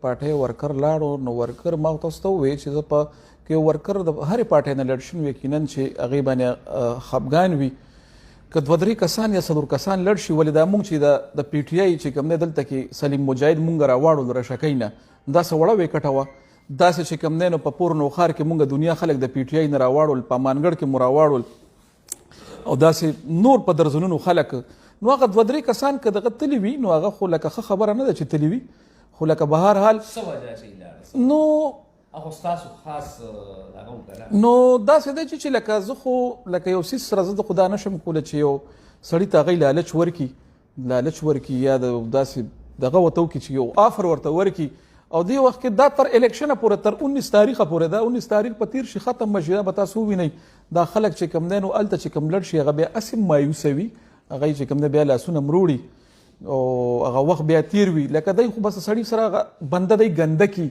پارټۍ ورکر لاړو نو ورکر ما تاسو ته وویل چې زه په کې ورکر د هرې پارټۍ نه لړ شوي یقینا چې هغې باندې خفګان وي که 2-3 کسان یا 4 کسان لړ شي ولې دا مونږ چې د پی ټي آی چې کوم دی دلته کې سلیم مجاهد مونږ راواړو رشکۍ نه داسې وړه ویکټه وه داسې چې کوم دی نو په پور نوخار کې مونږ دنیا خلک د پی ټي آی نه راواړول په مانګړ کې مو راواړول او داسې نور په درځنونو خلک نو هغه 2-3 کسان که دغه تلي وي نو هغه خو لکه ښه خبره نه ده چې تلي وي خو لکه به هر حال نو نو داسې دی چې لکه زه خو لکه یو څیز سره زه د خو دا نشم کولی چې یو سړي ته هغوی لالچ ورکړي یا د داسې دغه ورته وکړي چې یو آفر ورته ورکړي او دې وخت کې دا تر الیکشنه پورې تر 19 تاریخه پورې دا 19 تاریخ په تیر شي ختم به شي دا به تاسو ووینئ دا خلک چې کوم دی نو هلته چې کوم لړ شي هغه بیا هسې مایوسه وي هغه چې کوم دی بیا لاسونه مروړي او هغه وخت بیا تیر وي لکه دی خو بس سړي سره هغه بنده دی ګنده کی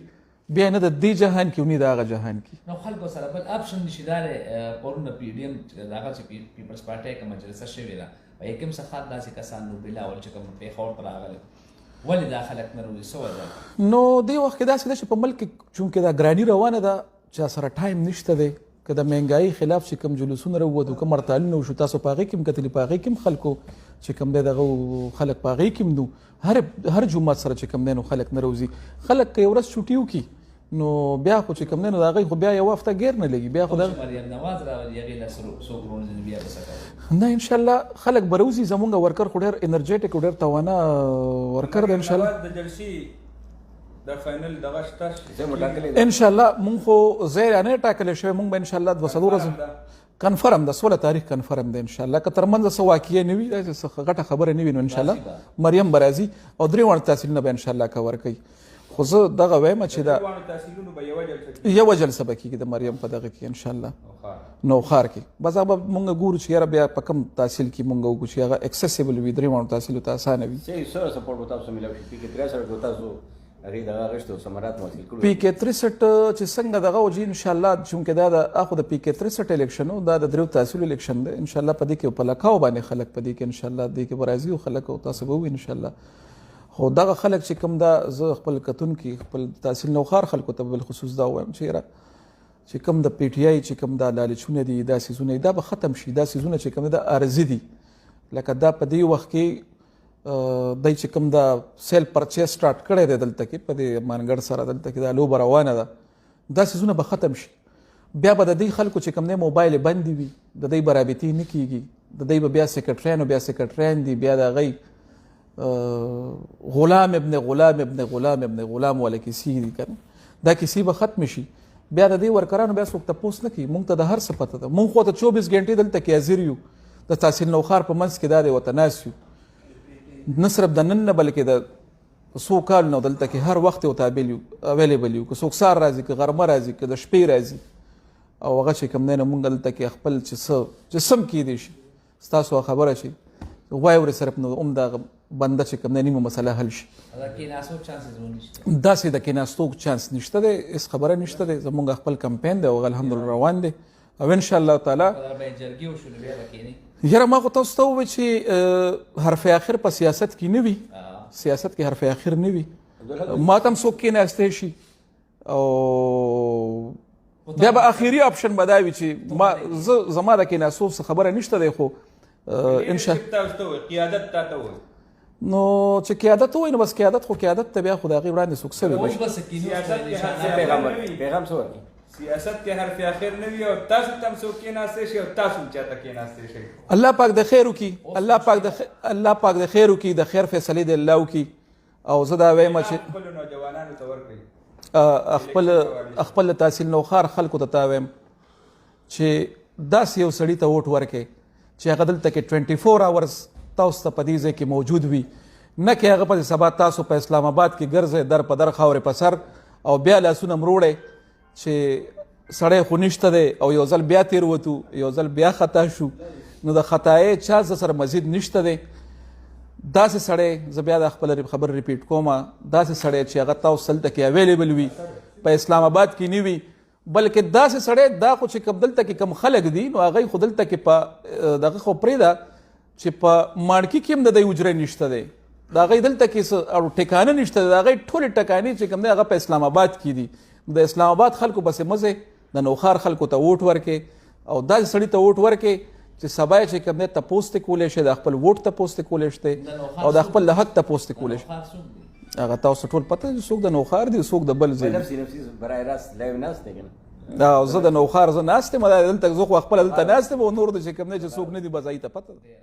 بیا نه د دې جهان کې ونی د هغه جهان کې نو خلکو سره بل اپشن نشي دا پرونه پی ډی ایم هغه چې پیپلز پارټۍ کوم مجلس شوی ده او یکم څخه داسې کسان نو بلا ول چې کوم پیښور پر راغله ولې دا خلک نه روي سو ده نو دې وخت کې داسې ده چې په ملک چونکې دا ګراني روانه ده چا سره ټایم نشته دی که د مهنګایي خلاف چې کوم جلوسونه راووتو کوم هړتالونه وشو تاسو په هغې کې هم کتلي په هغې کې هم خلکو چې کوم دی دغه خلک په هغې کې هم نو هر جومات سره چې کوم دی نو خلک نه روځي خلک که یو ورځ چوټي وکړي نو بیا خو چې کوم دی نو د هغوی خو بیا یوه هفته ګیر نه لګي بیا خو مریم نواز راولي هغې له څوک ورونځي بیا به څه کوي نه انشاءالله خلک به روځي زمونږ ورکر خو ډېر انرجیټک او ډېر توانا ورکر دی انشاءالله د جلسې د فاینل دغه شته انشاءالله مونږ خو ځای را نه ټاکلی شوی مونږ به انشاءالله 2 ورځې کنفرم ده 16 تاریخ کنفرم ده انشاءالله که ترمنځ څه واقعه نه وي داسې غټه خبره نه وي نو انشاءالله مریم به راځي او 3 واړه تحصیلونه به انشاءالله کور کوي خو زه دغه وایم چې دا یوه جلسه به کېږي د مریم په دغه کې انشاءالله نوخار کې بس هغه به مونږ ګورو چې یاره بیا په کم تحصیل کې مونږ وګورو چې هغه اکسیسیبل وي 3 واړو تحصیلو ته اسانه وي پی کې 63 چې څنګه دغه وجي انشاءالله چونکې دا د اخو د پی کې 63 الیکشن دا د 3 تحصیل الیکشن دی انشاءالله په دې کې په لکاو باندې خلک په دې کې انشاءالله دې کې برازي او خلک او تاسو به وي انشاءالله خو دغه خلک چې کوم دا زه خپل کتونکي خپل تحصیل نوخار خلکو ته بالخصوص دا وایم چې کوم د پی ټي آی چې کوم دا لالچونه دي دا څیزونه دا به ختم شي دا څیزونه چې کوم دا عارضي دي لکه دا په دې وخت کې دی چې کوم دا سیل پرچیز سټارټ کړی دی دلته کې په دې مانګړ سره دلته کې دا لوبه روانه ده دا څیزونه به ختم شي بیا به د دې خلکو چې کوم دی موبایل بندې وي د دوی به رابطې نه کېږي د دوی به بیا سیکرټریان دي بیا د هغوی غلام ابن غلام والا کیسې دي کنه دا کیسې به ختم شي بیا د دې ورکرانو بیا څوک تپوس نه کوي مونږ ته د هر څه پته ده مونږ خو ته 24 غنټې دلته کې حاضر یو د تحصیل نوخار په منځ کې دا دی ورته ناست یو نه صرف د نن نه بلکې د څو کال نه دلته کې هر وخت ورته اویلیبل یو که څوک سهار راځي که غرمه راځي که د شپې راځي او هغه چې کوم دی نه مونږ دلته کې خپل چې سم کیدی شي ستاسو خبره شي غوای ورې صرف نو دغه بنده چې کوم دی نیمه مسله حل شي داسې د کېناستو چانس نشته دی هېڅ خبره نشته دی زمونږ خپل کمپین دی او الحمدلله روان دی او انشاءالله تعالی یاره ما خو تاسو ته ووایي چې حرف آخر په سیاست کې نه وي سیاست کې حرف آخر نه وي ما ته هم څوک کېناستی شي او بیا به آخري آپشن به دا وي چې زما د کېناستو څه خبره نشته دی خو نو چې قیادت وای نو بس قیادت خو قیادت ته بیا خو د هغې وړاندې څوک سوی سیاست کې حرف آخر نه وي او تاسو ته هم څوک کېناستی شي او تاسو هم چاته کېناستی شئ الله پاک د خیر وکړي الله پاک د خیر وکړي د خیر فیصلې د الله وکړي او زه دا وایم چې خپلو نوجوانانو ته ورکړئ خپل تحصیل نوخار خلکو ته تا وایم چې داسې یو سړي ته ووټ ورکړئ چې هغه دلته کې 24 اورز تاسو ته په دې ځای کې موجود وي نه کې هغه پسې سبا تاسو په اسلام آباد کې ګرځئ در په در خاورې په سر او بیا لاسونه مروړئ چې سړی خو نشته دی او یو ځل بیا تیر وتو یو ځل بیا خطا شو نو د خطایې چانس سره مزید نشته دی داسې سړی زه بیا د خپل خبر ریپیټ کوم داسې سړی چې هغه تاسو دلته کې اویلیبل وي په اسلام آباد کې نه وي بلکې داسې سړی دا خو چې کوم دلته کې کم خلک دي نو هغوی خو دلته کې په دغه خو پرېږده چې په ماڼکي کې هم د دوی اجره نشته دی د هغې دلته کې څه ټکانه نشته د هغې ټولې ټکانې چې کوم دی هغه په اسلام آباد کې دي د اسلام آباد خلکو پسې مزې د نوښار خلکو ته ووټ ورکې او داسې سړي ته ووټ ورکې چې سبا یې چې کوم دی تپوس ته کولی شي د خپل ووټ تپوس ته کولی شي او د خپل حق تپوس ته کولی شي هغه تاسو ټول پته دي څوک د نوښار دي څوک د بل ځای نفسي برای راست لایو ناست دی کنه زه د نوښار زه ناست یم دلته زه خو خپله دلته ناست یم او نور د چې کوم دی چې څوک نه دي بس هغې ته پته ده